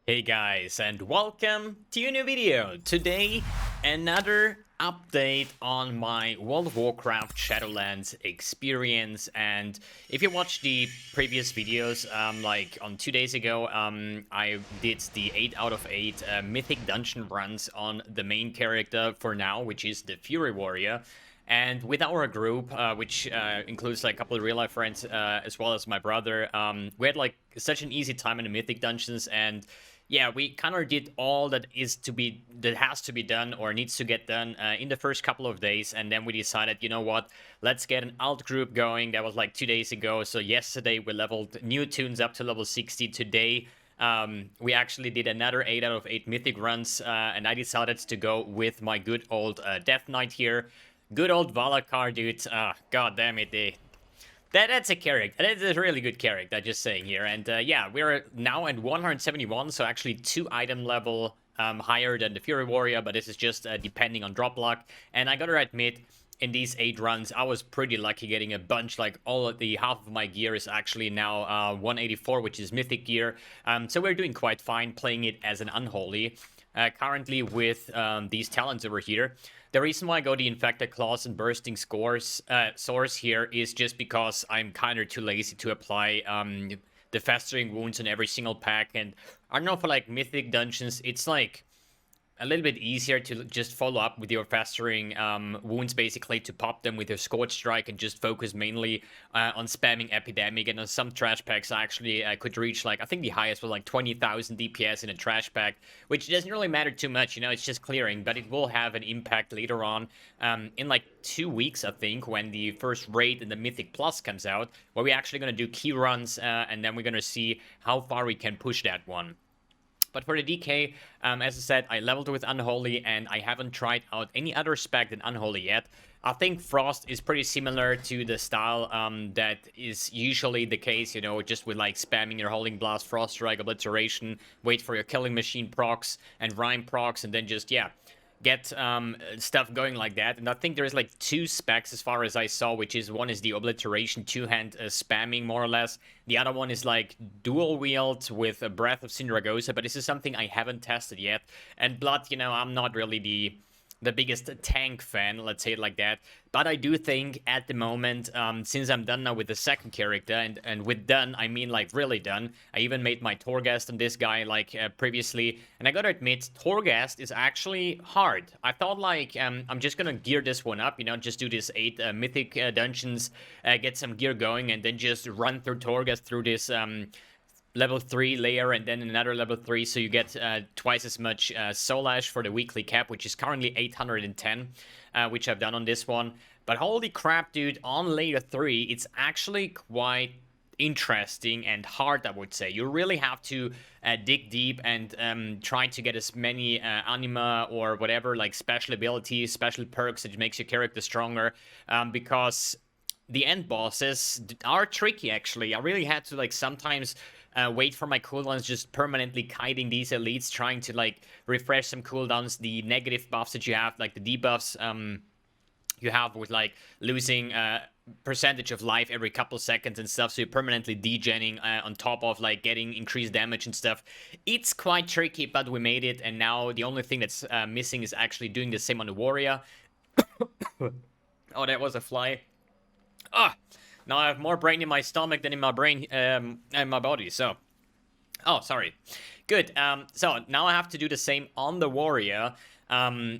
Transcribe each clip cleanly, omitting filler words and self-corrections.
Hey guys, and welcome to a new video. Today, another update on my World of Warcraft Shadowlands experience. And if you watched the previous videos, like on 2 days ago, I did the 8 out of 8 mythic dungeon runs on the main character for now, which is the Fury Warrior. And with our group, which includes like a couple of real life friends as well as my brother, we had like such an easy time in the mythic dungeons. And yeah, we kind of did all that has to be done or needs to get done in the first couple of days, and then we decided, you know what, let's get an alt group going. That was like 2 days ago. So yesterday we leveled new tunes up to level 60. Today we actually did another 8 out of 8 mythic runs, and I decided to go with my good old Death Knight here. Good old Valakar, dude. God damn it, that's a character. That's a really good character, just saying here. And yeah, we're now at 171, so actually 2 item level higher than the Fury Warrior, but this is just depending on drop luck. And I gotta admit, in these 8 runs, I was pretty lucky getting a bunch. Like all of the half of my gear is actually now 184, which is mythic gear. So we're doing quite fine playing it as an unholy. Currently with these talents over here. The reason why I go the Infected Claws and Bursting Sores here is just because I'm kind of too lazy to apply the Festering Wounds on every single pack. And I don't know, for like Mythic Dungeons, it's like a little bit easier to just follow up with your Festering Wounds, basically, to pop them with your Scorch Strike and just focus mainly on spamming Epidemic. And on some trash packs, I actually could reach, like, I think the highest was like 20,000 DPS in a trash pack, which doesn't really matter too much, you know, it's just clearing, but it will have an impact later on in like 2 weeks, I think, when the first raid in the Mythic Plus comes out, where we're actually going to do key runs, and then we're going to see how far we can push that one. But for the DK, as I said, I leveled with Unholy, and I haven't tried out any other spec than Unholy yet. I think Frost is pretty similar to the style that is usually the case, you know, just with like spamming your Holding Blast, Frost Strike, Obliteration, wait for your Killing Machine procs and Rhyme procs, and then just, yeah, get stuff going like that. And I think there's like 2 specs as far as I saw, which is one is the Obliteration 2-hand spamming, more or less. The other one is like dual wield with a Breath of Sindragosa, but this is something I haven't tested yet. And Blood, you know, I'm not really the biggest tank fan, let's say it like that. But I do think at the moment, since I'm done now with the second character, and with done, I mean like really done. I even made my Torghast on this guy like previously, and I gotta admit, Torghast is actually hard. I thought like, I'm just gonna gear this one up, you know, just do this 8 mythic dungeons, get some gear going, and then just run through Torghast through this level 3 layer and then another level 3, so you get twice as much Soul Ash for the weekly cap, which is currently 810, which I've done on this one. But holy crap, dude, on layer 3, it's actually quite interesting and hard, I would say. You really have to dig deep and try to get as many anima or whatever, like special abilities, special perks that makes your character stronger, because the end bosses are tricky, actually. I really had to, like, sometimes wait for my cooldowns, just permanently kiting these elites, trying to, like, refresh some cooldowns, the negative buffs that you have, like the debuffs you have with, like, losing percentage of life every couple seconds and stuff, so you're permanently degenning on top of, like, getting increased damage and stuff. It's quite tricky, but we made it, and now the only thing that's missing is actually doing the same on the warrior. Oh, that was a fly. Ah, now I have more brain in my stomach than in my brain and my body, so. Oh, sorry. Good. So now I have to do the same on the warrior,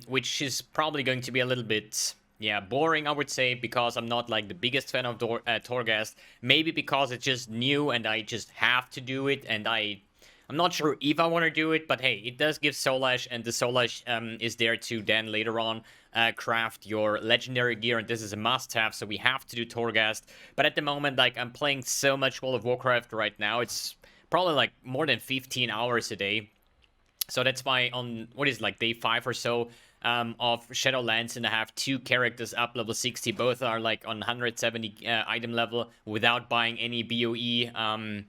which is probably going to be a little bit, yeah, boring, I would say, because I'm not like the biggest fan of Torghast. Maybe because it's just new and I just have to do it, and I'm not sure if I want to do it, but hey, it does give Soul Ash, and the Soul Ash is there to then later on craft your legendary gear, and this is a must-have, so we have to do Torghast. But at the moment, like, I'm playing so much World of Warcraft right now, it's probably like more than 15 hours a day. So that's why on, what is it, like day 5 or so of Shadowlands, and I have 2 characters up level 60. Both are like on 170 item level without buying any BOE.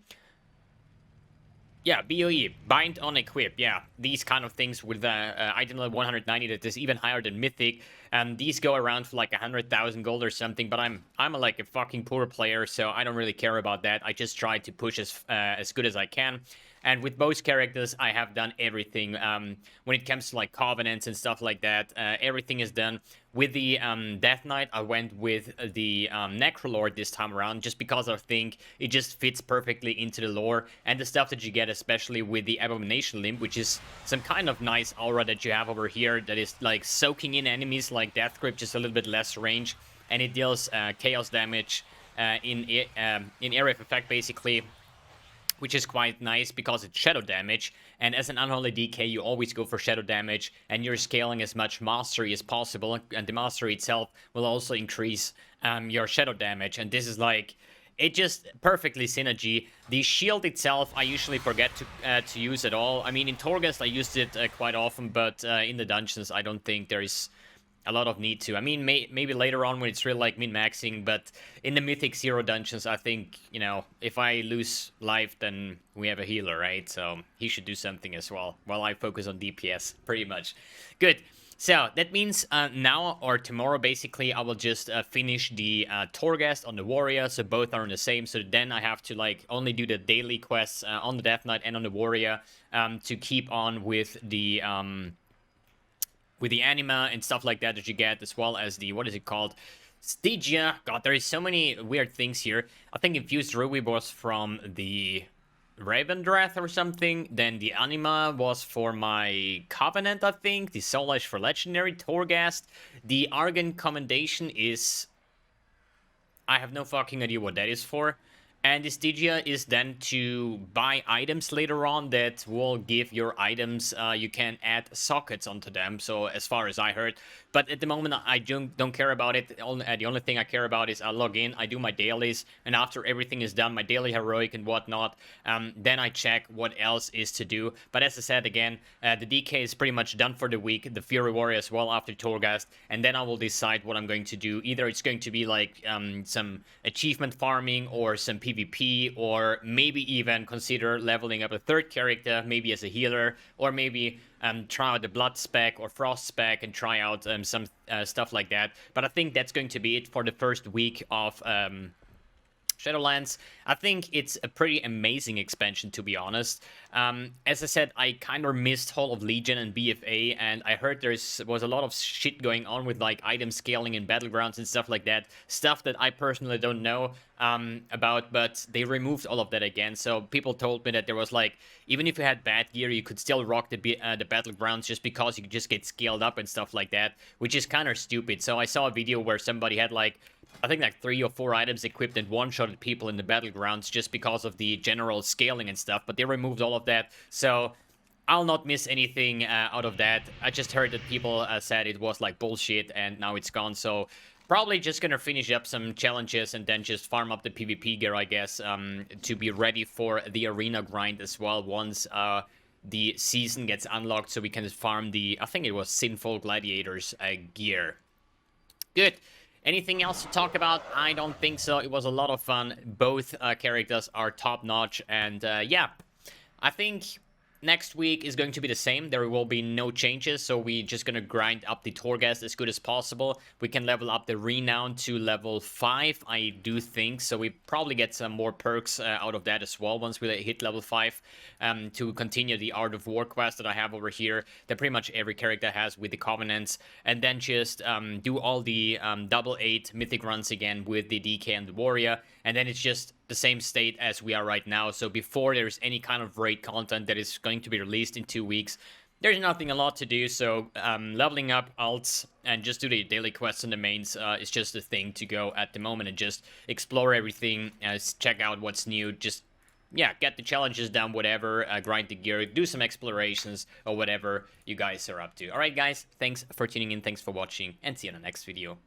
Yeah, BOE, bind on equip, yeah. These kind of things with item level 190 that is even higher than Mythic. These go around for like 100,000 gold or something, but I'm like a fucking poor player, so I don't really care about that. I just try to push as good as I can. And with both characters, I have done everything. When it comes to like covenants and stuff like that, everything is done. With the Death Knight, I went with the Necrolord this time around, just because I think it just fits perfectly into the lore and the stuff that you get, especially with the Abomination Limb, which is some kind of nice aura that you have over here that is like soaking in enemies like Death Grip, just a little bit less range, and it deals chaos damage in area of effect basically, which is quite nice because it's shadow damage, and as an unholy DK you always go for shadow damage, and you're scaling as much mastery as possible, and the mastery itself will also increase your shadow damage, and this is like, it just perfectly synergy. The shield itself I usually forget to use at all. I mean, in Torghast I used it quite often, but in the dungeons I don't think there is a lot of need to. I mean, maybe later on when it's really like min-maxing, but in the Mythic Zero dungeons, I think, you know, if I lose life, then we have a healer, right? So he should do something as well, while I focus on DPS, pretty much. Good. So that means now or tomorrow, basically, I will just finish the Torghast on the Warrior, so both are on the same. So then I have to like only do the daily quests on the Death Knight and on the Warrior to keep on with the anima and stuff like that you get, as well as the, what is it called? Stygia. God, there is so many weird things here. I think Infused Ruby was from the Ravendreath or something. Then the anima was for my Covenant, I think. The Soul Ash for Legendary. Torghast. The Argan Commendation is... I have no fucking idea what that is for. And the Stygia is then to buy items later on that will give your items, you can add sockets onto them, so as far as I heard. But at the moment, I don't care about it. The only thing I care about is I log in, I do my dailies, and after everything is done, my daily heroic and whatnot, then I check what else is to do. But as I said again, the DK is pretty much done for the week, the Fury Warrior as well after Torghast, and then I will decide what I'm going to do. Either it's going to be like some achievement farming or some PvP, or maybe even consider leveling up a third character, maybe as a healer, or maybe try out the Blood spec or Frost spec and try out some stuff like that. But I think that's going to be it for the first week of Shadowlands. I think it's a pretty amazing expansion, to be honest. As I said, I kind of missed Hall of Legion and BFA, and I heard there was a lot of shit going on with like item scaling in Battlegrounds and stuff like that. Stuff that I personally don't know about, but they removed all of that again. So people told me that there was like, even if you had bad gear, you could still rock the Battlegrounds just because you could just get scaled up and stuff like that, which is kind of stupid. So I saw a video where somebody had like, I think like 3 or 4 items equipped and one-shotted people in the Battlegrounds just because of the general scaling and stuff, but they removed all of that, so I'll not miss anything out of that. I just heard that people said it was like bullshit and now it's gone, so probably just gonna finish up some challenges and then just farm up the PvP gear, I guess, to be ready for the arena grind as well once the season gets unlocked, so we can farm the, I think it was Sinful Gladiators gear. Good. Anything else to talk about? I don't think so. It was a lot of fun. Both characters are top-notch, and yeah, I think next week is going to be the same. There will be no changes, so we're just gonna grind up the Torghast as good as possible. We can level up the Renown to level 5, I do think, so we probably get some more perks out of that as well once we hit level 5, to continue the Art of War quest that I have over here, that pretty much every character has with the Covenants, and then just do all the double 8 mythic runs again with the DK and the Warrior, and then it's just the same state as we are right now. So before there's any kind of raid content that is going to be released in 2 weeks, there's nothing a lot to do, so leveling up alts and just do the daily quests and the mains is just the thing to go at the moment, and just explore everything, check out what's new, just, yeah, get the challenges done, whatever, grind the gear, do some explorations, or whatever you guys are up to. Alright guys, thanks for tuning in, thanks for watching, and see you in the next video.